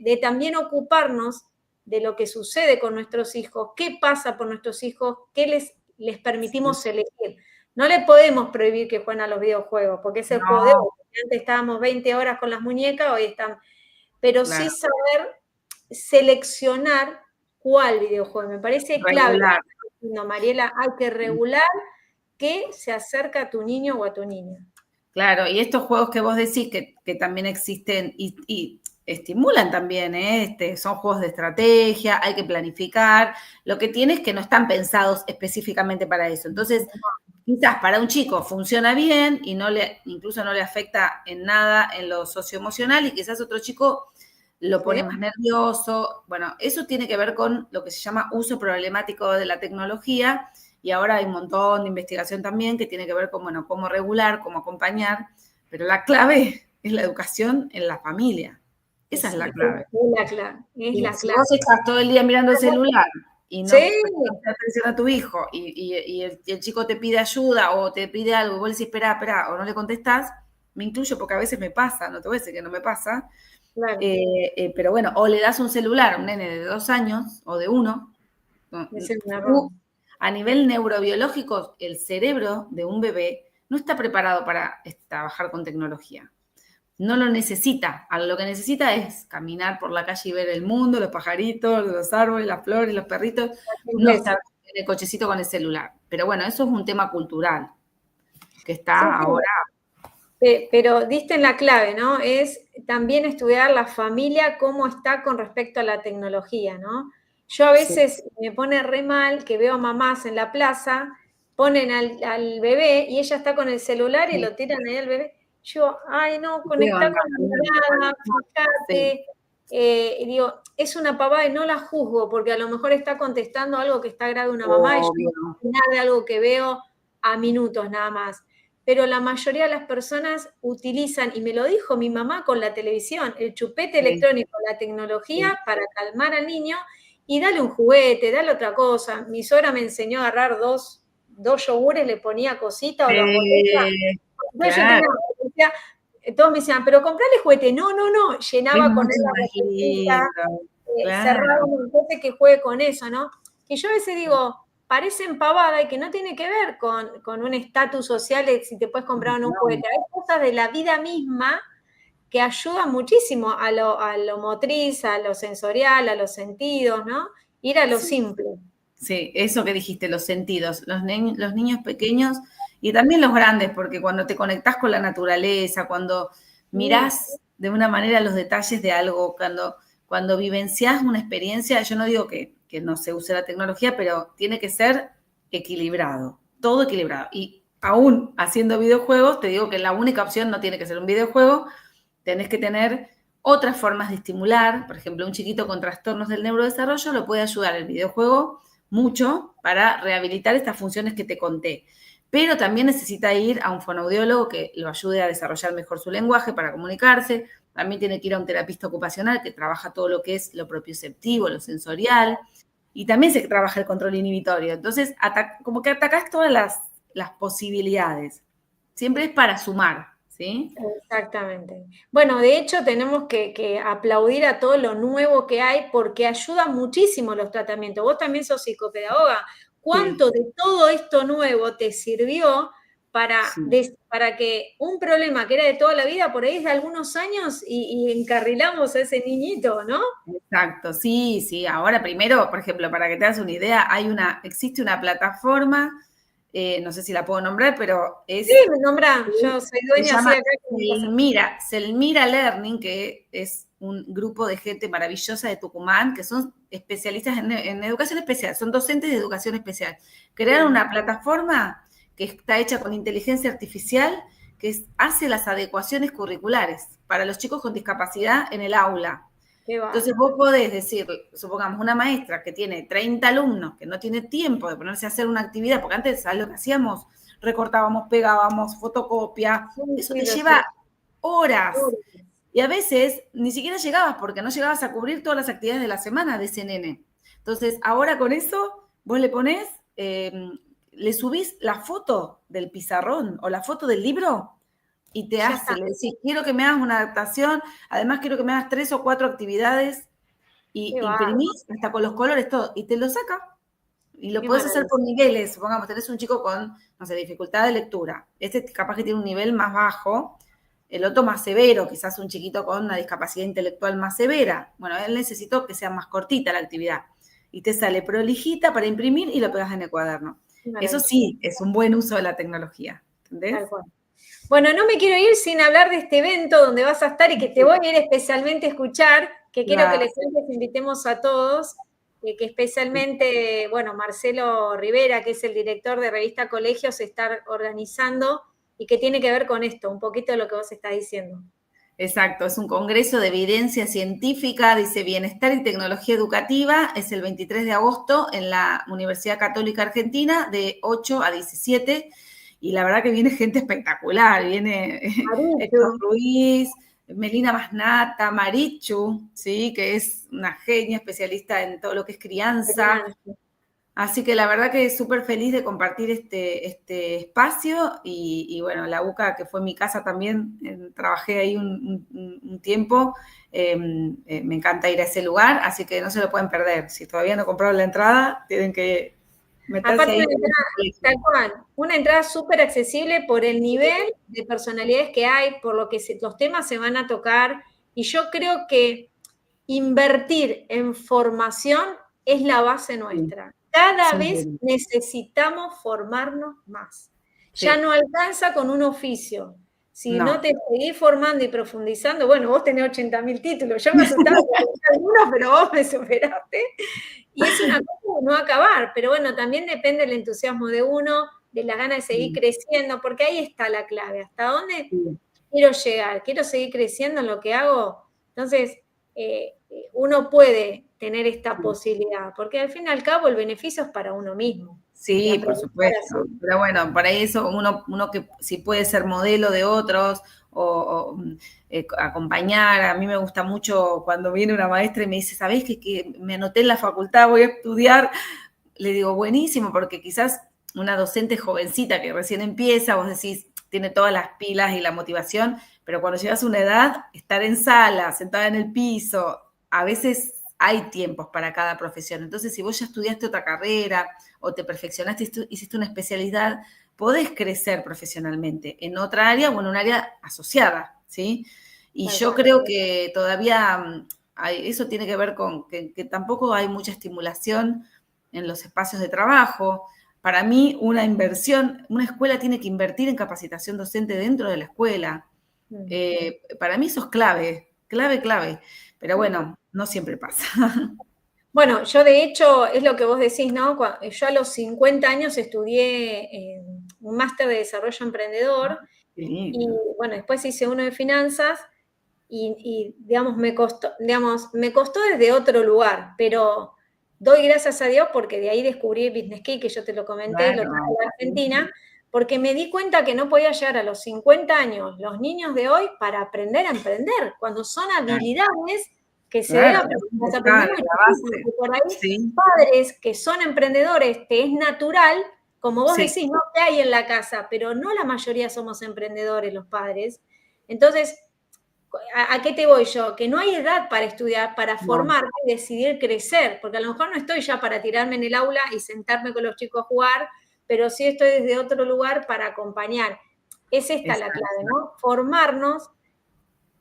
[SPEAKER 1] De también ocuparnos de lo que sucede con nuestros hijos, qué pasa por nuestros hijos, qué les
[SPEAKER 2] Sí.
[SPEAKER 1] permitimos elegir. No le podemos prohibir que jueguen a los videojuegos, porque es el juego de
[SPEAKER 2] No,
[SPEAKER 1] hoy. Antes estábamos 20 horas con las muñecas, hoy están. Pero sí
[SPEAKER 2] claro.
[SPEAKER 1] saber seleccionar cuál videojuego. Me parece clave,
[SPEAKER 2] Regular.
[SPEAKER 1] no, Mariela, hay que regular qué se acerca a tu niño o a tu niña.
[SPEAKER 2] Claro, y estos juegos que vos decís que también existen y estimulan también, ¿eh? Son juegos de estrategia, hay que planificar. Lo que tiene es que no están pensados específicamente para eso. Entonces, quizás para un chico funciona bien y incluso no le afecta en nada en lo socioemocional y quizás otro chico lo
[SPEAKER 1] ¿Sí?
[SPEAKER 2] pone más nervioso. Bueno, eso tiene que ver con lo que se llama uso problemático de la tecnología y ahora hay un montón de investigación también que tiene que ver con, bueno, cómo regular, cómo acompañar, pero la clave es la educación en la familia. Esa es la clave.
[SPEAKER 1] Es la clave, es la
[SPEAKER 2] Si
[SPEAKER 1] clave.
[SPEAKER 2] vos estás todo el día mirando el celular y no
[SPEAKER 1] Sí,
[SPEAKER 2] prestas atención a tu hijo y el chico te pide ayuda o te pide algo y vos le decís, espera, o no le contestás, me incluyo porque a veces me pasa, no te voy a decir que no me pasa,
[SPEAKER 1] claro,
[SPEAKER 2] pero bueno, o le das un celular a un nene de 2 años o de 1,
[SPEAKER 1] es un error.
[SPEAKER 2] a nivel neurobiológico, el cerebro de un bebé no está preparado para trabajar con tecnología. No lo necesita. Lo que necesita es caminar por la calle y ver el mundo, los pajaritos, los árboles, las flores, los perritos. No estar en el cochecito con el celular. Pero bueno, eso es un tema cultural que
[SPEAKER 1] Sí,
[SPEAKER 2] está
[SPEAKER 1] sí.
[SPEAKER 2] ahora.
[SPEAKER 1] Pero diste en la clave, ¿no? Es también estudiar la familia, cómo está con respecto a la tecnología, ¿no? Yo a
[SPEAKER 2] Sí.
[SPEAKER 1] veces me pone re mal que veo a mamás en la plaza, ponen al bebé y ella está con el celular y
[SPEAKER 2] Sí.
[SPEAKER 1] lo tiran ahí al bebé. Yo, ay, no,
[SPEAKER 2] ¿Qué
[SPEAKER 1] conectá
[SPEAKER 2] onda?
[SPEAKER 1] con la mirada,
[SPEAKER 2] Sí.
[SPEAKER 1] fíjate. Y digo, es una pavada y no la juzgo, porque a lo mejor está contestando algo que está grave una mamá y yo
[SPEAKER 2] Obvio.
[SPEAKER 1] no sé nada de algo que veo a minutos nada más, pero la mayoría de las personas utilizan, y me lo dijo mi mamá con la televisión, el chupete
[SPEAKER 2] Sí.
[SPEAKER 1] electrónico, la tecnología para calmar al niño y dale un juguete, dale otra cosa. Mi suegra me enseñó a agarrar dos yogures, le ponía cosita o los botellas. Entonces yo
[SPEAKER 2] Claro.
[SPEAKER 1] tenía, todos me decían, pero comprale juguete. No, no, no,
[SPEAKER 2] Es
[SPEAKER 1] llenaba con él
[SPEAKER 2] mucho
[SPEAKER 1] la
[SPEAKER 2] más
[SPEAKER 1] botellita,
[SPEAKER 2] lindo.
[SPEAKER 1] cerraba
[SPEAKER 2] Claro.
[SPEAKER 1] entonces que juegue con eso, ¿no? Que yo a veces digo, parecen pavada y que no tiene que ver con un estatus social de si te puedes comprar un
[SPEAKER 2] No.
[SPEAKER 1] juguete. Hay cosas de la vida misma que ayudan muchísimo a lo motriz, a lo sensorial, a los sentidos, ¿no? Ir a lo
[SPEAKER 2] Sí.
[SPEAKER 1] simple.
[SPEAKER 2] Sí, eso que dijiste, los sentidos, los niños pequeños y también los grandes, porque cuando te conectás con la naturaleza, cuando mirás de una manera los detalles de algo, cuando vivenciás una experiencia, yo no digo que no se use la tecnología, pero tiene que ser equilibrado, todo equilibrado. Y aún haciendo videojuegos, te digo que la única opción no tiene que ser un videojuego, tenés que tener otras formas de estimular, por ejemplo, un chiquito con trastornos del neurodesarrollo lo puede ayudar el videojuego mucho para rehabilitar estas funciones que te conté. Pero también necesita ir a un fonoaudiólogo que lo ayude a desarrollar mejor su lenguaje para comunicarse. También tiene que ir a un terapista ocupacional que trabaja todo lo que es lo propioceptivo, lo sensorial. Y también se trabaja el control inhibitorio. Entonces, como que atacás todas las posibilidades. Siempre es para sumar, ¿sí?
[SPEAKER 1] Exactamente. Bueno, de hecho tenemos que aplaudir a todo lo nuevo que hay porque ayuda muchísimo los tratamientos. Vos también sos psicopedagoga.
[SPEAKER 2] Sí,
[SPEAKER 1] ¿Cuánto de todo esto nuevo te sirvió
[SPEAKER 2] sí.
[SPEAKER 1] para que un problema que era de toda la vida, por ahí es de algunos años y encarrilamos a ese niñito, ¿no?
[SPEAKER 2] Exacto, sí, sí. Ahora primero, por ejemplo, para que te hagas una idea, existe una plataforma, no sé si la puedo nombrar, pero
[SPEAKER 1] Sí, me nombrá, yo soy
[SPEAKER 2] se
[SPEAKER 1] dueña así
[SPEAKER 2] llama
[SPEAKER 1] acá.
[SPEAKER 2] Selmira Learning, que es un grupo de gente maravillosa de Tucumán, que son especialistas en educación especial, son docentes de educación especial. Crearon una plataforma que está hecha con inteligencia artificial, que hace las adecuaciones curriculares para los chicos con discapacidad en el aula.
[SPEAKER 1] Qué
[SPEAKER 2] Entonces
[SPEAKER 1] bárbaro.
[SPEAKER 2] vos podés decir, supongamos, una maestra que tiene 30 alumnos, que no tiene tiempo de ponerse a hacer una actividad, porque antes, ¿sabes lo que hacíamos? Recortábamos, pegábamos, fotocopia,
[SPEAKER 1] Sí,
[SPEAKER 2] eso
[SPEAKER 1] sí,
[SPEAKER 2] te
[SPEAKER 1] lo sé.
[SPEAKER 2] lleva horas. Y a veces ni siquiera llegabas porque no llegabas a cubrir todas las actividades de la semana de ese nene. Entonces, ahora con eso, vos le ponés, le subís la foto del pizarrón o la foto del libro y te
[SPEAKER 1] Ya
[SPEAKER 2] hace,
[SPEAKER 1] está.
[SPEAKER 2] le decís, quiero que me hagas una adaptación, además quiero que me hagas 3 o 4 actividades y
[SPEAKER 1] Qué bárbaro.
[SPEAKER 2] imprimís hasta con los colores, todo, y te lo saca. Y lo
[SPEAKER 1] Qué
[SPEAKER 2] puedes hacer
[SPEAKER 1] maravilla.
[SPEAKER 2] por niveles. Supongamos, tenés un chico con, no sé, dificultad de lectura. Este capaz que tiene un nivel más bajo, el otro más severo, quizás un chiquito con una discapacidad intelectual más severa. Bueno, él necesitó que sea más cortita la actividad. Y te sale prolijita para imprimir y lo pegas en el cuaderno.
[SPEAKER 1] Qué
[SPEAKER 2] Eso
[SPEAKER 1] maravilla.
[SPEAKER 2] sí, es un buen uso de la tecnología.
[SPEAKER 1] Tal
[SPEAKER 2] ¿Entendés?
[SPEAKER 1] cual. Bueno, no me quiero ir sin hablar de este evento donde vas a estar y que te voy a ir especialmente a escuchar, que quiero que
[SPEAKER 2] Claro.
[SPEAKER 1] les invitemos a todos, que especialmente, bueno, Marcelo Rivera, que es el director de Revista Colegios, está organizando y que tiene que ver con esto, un poquito de lo que vos estás diciendo.
[SPEAKER 2] Exacto, es un congreso de evidencia científica, dice Bienestar y Tecnología Educativa, es el 23 de agosto en la Universidad Católica Argentina de 8 a 17 y la verdad que viene gente espectacular, viene
[SPEAKER 1] Marichu,
[SPEAKER 2] Héctor Ruiz, Melina Masnata, Marichu, ¿sí? Que es una genia especialista en todo lo que es crianza, así que la verdad que súper feliz de compartir este espacio y bueno, la UCA, que fue mi casa también, trabajé ahí un tiempo, me encanta ir a ese lugar, así que no se lo pueden perder. Si todavía no compraron la entrada, tienen que meterse
[SPEAKER 1] aparte
[SPEAKER 2] ahí.
[SPEAKER 1] una entrada, tal cual, una entrada súper accesible por el nivel de personalidades que hay, por lo que los temas se van a tocar, y yo creo que invertir en formación es la base
[SPEAKER 2] Sí,
[SPEAKER 1] nuestra. Cada
[SPEAKER 2] sin
[SPEAKER 1] vez
[SPEAKER 2] duda.
[SPEAKER 1] necesitamos formarnos más. Ya
[SPEAKER 2] Sí,
[SPEAKER 1] no alcanza con un oficio. Si no
[SPEAKER 2] no.
[SPEAKER 1] te seguís formando y profundizando, bueno, vos tenés 80.000 títulos, yo me asustaba con algunos, pero vos me superaste. Y es una cosa de no acabar, pero bueno, también depende del entusiasmo de uno, de las ganas de seguir
[SPEAKER 2] Sí,
[SPEAKER 1] creciendo, porque ahí está la clave. ¿Hasta dónde
[SPEAKER 2] sí,
[SPEAKER 1] quiero llegar? ¿Quiero seguir creciendo en lo que hago? Entonces, uno puede tener esta
[SPEAKER 2] sí.
[SPEAKER 1] posibilidad, porque al fin y al cabo el beneficio es para uno mismo. Y
[SPEAKER 2] Sí, por
[SPEAKER 1] aprender
[SPEAKER 2] supuesto.
[SPEAKER 1] así.
[SPEAKER 2] Pero bueno, para eso uno que si puede ser modelo de otros acompañar, a mí me gusta mucho cuando viene una maestra y me dice, ¿sabés que me anoté en la facultad, voy a estudiar? Le digo, buenísimo, porque quizás una docente jovencita que recién empieza, vos decís, tiene todas las pilas y la motivación, pero cuando llegas a una edad, estar en sala, sentada en el piso, a veces hay tiempos para cada profesión. Entonces, si vos ya estudiaste otra carrera o te perfeccionaste, hiciste una especialidad, podés crecer profesionalmente en otra área o en un área asociada, ¿sí? Y
[SPEAKER 1] Tal
[SPEAKER 2] yo
[SPEAKER 1] cual.
[SPEAKER 2] creo que todavía eso tiene que ver con que tampoco hay mucha estimulación en los espacios de trabajo. Para mí, una inversión, una escuela tiene que invertir en capacitación docente dentro de la escuela. Para mí eso es clave, clave, clave. Pero bueno, no siempre pasa.
[SPEAKER 1] Bueno, yo de hecho, es lo que vos decís, ¿no? Yo a los 50 años estudié un máster de desarrollo emprendedor
[SPEAKER 2] Qué
[SPEAKER 1] y
[SPEAKER 2] lindo.
[SPEAKER 1] bueno, después hice uno de finanzas y digamos, me costó desde otro lugar, pero doy gracias a Dios porque de ahí descubrí Business Key, que yo te lo comenté y lo traje
[SPEAKER 2] Claro.
[SPEAKER 1] a la Argentina, porque me di cuenta que no podía llegar a los 50 años los niños de hoy para aprender a emprender, cuando son
[SPEAKER 2] Claro,
[SPEAKER 1] habilidades que se deben
[SPEAKER 2] claro,
[SPEAKER 1] las
[SPEAKER 2] estaban
[SPEAKER 1] aprendemos
[SPEAKER 2] en la
[SPEAKER 1] chiquitos,
[SPEAKER 2] base.
[SPEAKER 1] porque por ahí
[SPEAKER 2] Sí,
[SPEAKER 1] padres que son emprendedores, te es natural, como vos
[SPEAKER 2] Sí.
[SPEAKER 1] decís, no que hay en la casa, pero no la mayoría somos emprendedores los padres. Entonces, ¿a qué te voy yo? Que no hay edad para estudiar, para
[SPEAKER 2] No,
[SPEAKER 1] formarte y decidir crecer, porque a lo mejor no estoy ya para tirarme en el aula y sentarme con los chicos a jugar, pero sí estoy desde otro lugar para acompañar. Es esta la
[SPEAKER 2] exacto.
[SPEAKER 1] clave, ¿no? Formarnos,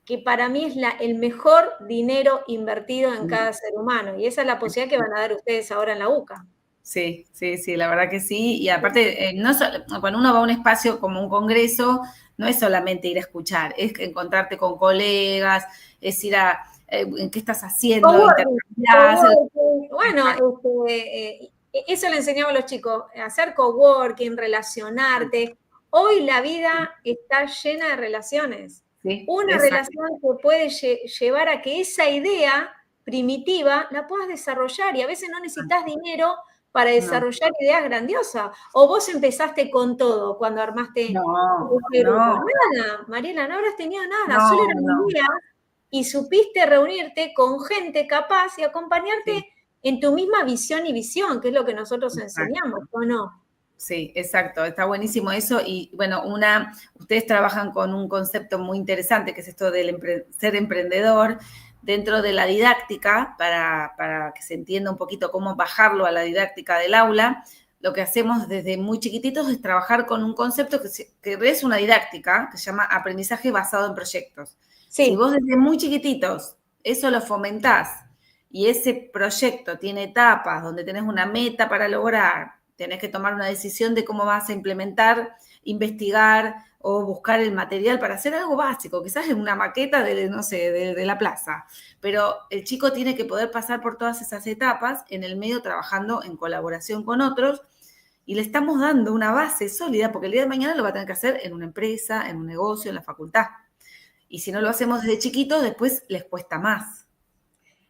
[SPEAKER 1] que para mí es el mejor dinero invertido en cada ser humano, y esa es la posibilidad que van a dar ustedes ahora en la UCA.
[SPEAKER 2] Sí, sí, sí, la verdad que sí. Y aparte, cuando uno va a un espacio como un congreso, no es solamente ir a escuchar, es encontrarte con colegas, es ir a, ¿qué estás haciendo?
[SPEAKER 1] Coworking,
[SPEAKER 2] Intercambiar.
[SPEAKER 1] coworking. Bueno, eso le enseñamos a los chicos, hacer coworking, relacionarte. Hoy la vida está llena de relaciones.
[SPEAKER 2] Sí,
[SPEAKER 1] Una
[SPEAKER 2] exacto.
[SPEAKER 1] relación que puede llevar a que esa idea primitiva la puedas desarrollar, y a veces no necesitas dinero para
[SPEAKER 2] No,
[SPEAKER 1] desarrollar ideas grandiosas. O vos empezaste con todo cuando armaste
[SPEAKER 2] no,
[SPEAKER 1] este grupo.
[SPEAKER 2] no,
[SPEAKER 1] Nada, Mariela, no habrás tenido nada, solo
[SPEAKER 2] no,
[SPEAKER 1] eran
[SPEAKER 2] no.
[SPEAKER 1] ideas y supiste reunirte con gente capaz y acompañarte
[SPEAKER 2] Sí,
[SPEAKER 1] en tu misma visión y visión, que es lo que nosotros enseñamos,
[SPEAKER 2] exacto.
[SPEAKER 1] ¿o no?
[SPEAKER 2] Sí, exacto, está buenísimo eso. Y bueno, ustedes trabajan con un concepto muy interesante, que es esto del ser emprendedor dentro de la didáctica, para que se entienda un poquito cómo bajarlo a la didáctica del aula. Lo que hacemos desde muy chiquititos es trabajar con un concepto que es una didáctica, que se llama aprendizaje basado en proyectos. Si
[SPEAKER 1] Sí,
[SPEAKER 2] vos desde muy chiquititos eso lo fomentás y ese proyecto tiene etapas donde tenés una meta para lograr, tenés que tomar una decisión de cómo vas a implementar, investigar o buscar el material para hacer algo básico, quizás en una maqueta de, no sé, de la plaza, pero el chico tiene que poder pasar por todas esas etapas, en el medio trabajando en colaboración con otros, y le estamos dando una base sólida, porque el día de mañana lo va a tener que hacer en una empresa, en un negocio, en la facultad. Y si no lo hacemos desde chiquitos, después les cuesta más.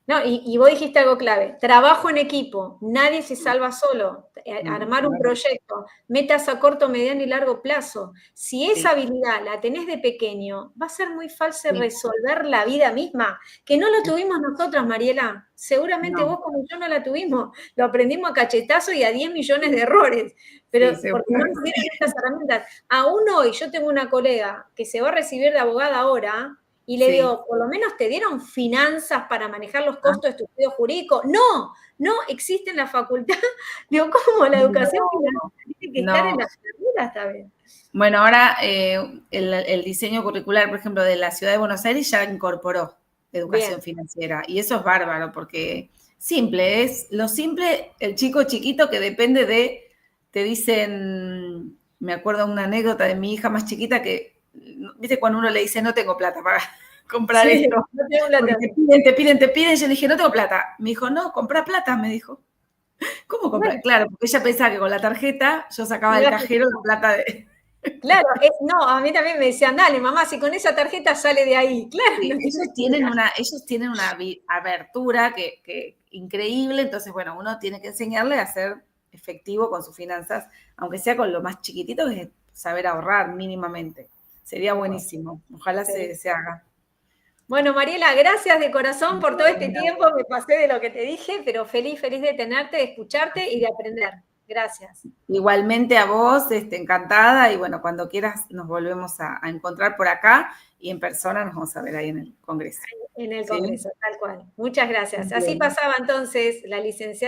[SPEAKER 1] no, y vos dijiste algo clave, trabajo en equipo, nadie se salva solo, armar un proyecto, metas a corto, mediano y largo plazo. Si esa
[SPEAKER 2] Sí,
[SPEAKER 1] habilidad la tenés de pequeño, va a ser muy fácil
[SPEAKER 2] sí,
[SPEAKER 1] resolver la vida misma, que no lo tuvimos nosotras, Mariela. Seguramente
[SPEAKER 2] no,
[SPEAKER 1] vos como yo no la tuvimos, lo aprendimos a cachetazo y a 10 millones de errores, pero
[SPEAKER 2] sí,
[SPEAKER 1] porque no nos dieron estas herramientas. Aún hoy yo tengo una colega que se va a recibir de abogada ahora, y le
[SPEAKER 2] sí.
[SPEAKER 1] digo, por lo menos te dieron finanzas para manejar los
[SPEAKER 2] Ah,
[SPEAKER 1] costos de tu estudio jurídico. No, no existe en la facultad. Digo, ¿cómo la educación financiera tiene que estar en
[SPEAKER 2] no.
[SPEAKER 1] las carreras también?
[SPEAKER 2] Bueno, ahora el diseño curricular, por ejemplo, de la ciudad de Buenos Aires ya incorporó educación
[SPEAKER 1] Bien,
[SPEAKER 2] financiera. Y eso es bárbaro, porque es lo simple, el chico chiquito que depende te dicen, me acuerdo una anécdota de mi hija más chiquita que, viste, cuando uno le dice, no tengo plata para comprar
[SPEAKER 1] sí,
[SPEAKER 2] esto,
[SPEAKER 1] no tengo la
[SPEAKER 2] porque te piden, te piden, te piden, yo le dije, no tengo plata. Me dijo, no, compra plata, me dijo. ¿Cómo comprar?
[SPEAKER 1] Bueno,
[SPEAKER 2] Claro, porque ella pensaba que con la tarjeta yo sacaba del cajero la plata de...
[SPEAKER 1] claro, no, a mí también me decían, dale, mamá, si con esa tarjeta sale de ahí. Claro,
[SPEAKER 2] Sí,
[SPEAKER 1] no tiene
[SPEAKER 2] ellos tienen una abertura que increíble, entonces, bueno, uno tiene que enseñarle a ser efectivo con sus finanzas, aunque sea con lo más chiquitito, que es saber ahorrar mínimamente. Sería buenísimo. Ojalá
[SPEAKER 1] sí.
[SPEAKER 2] se haga.
[SPEAKER 1] Bueno, Mariela, gracias de corazón por todo este tiempo. Me pasé de lo que te dije, pero feliz, feliz de tenerte, de escucharte y de aprender. Gracias.
[SPEAKER 2] Igualmente a vos, encantada, y bueno, cuando quieras nos volvemos a encontrar por acá y en persona nos vamos a ver ahí en el Congreso.
[SPEAKER 1] En el
[SPEAKER 2] ¿Sí?
[SPEAKER 1] Congreso, tal cual. Muchas gracias. Así
[SPEAKER 2] Bien.
[SPEAKER 1] pasaba entonces la licenciada.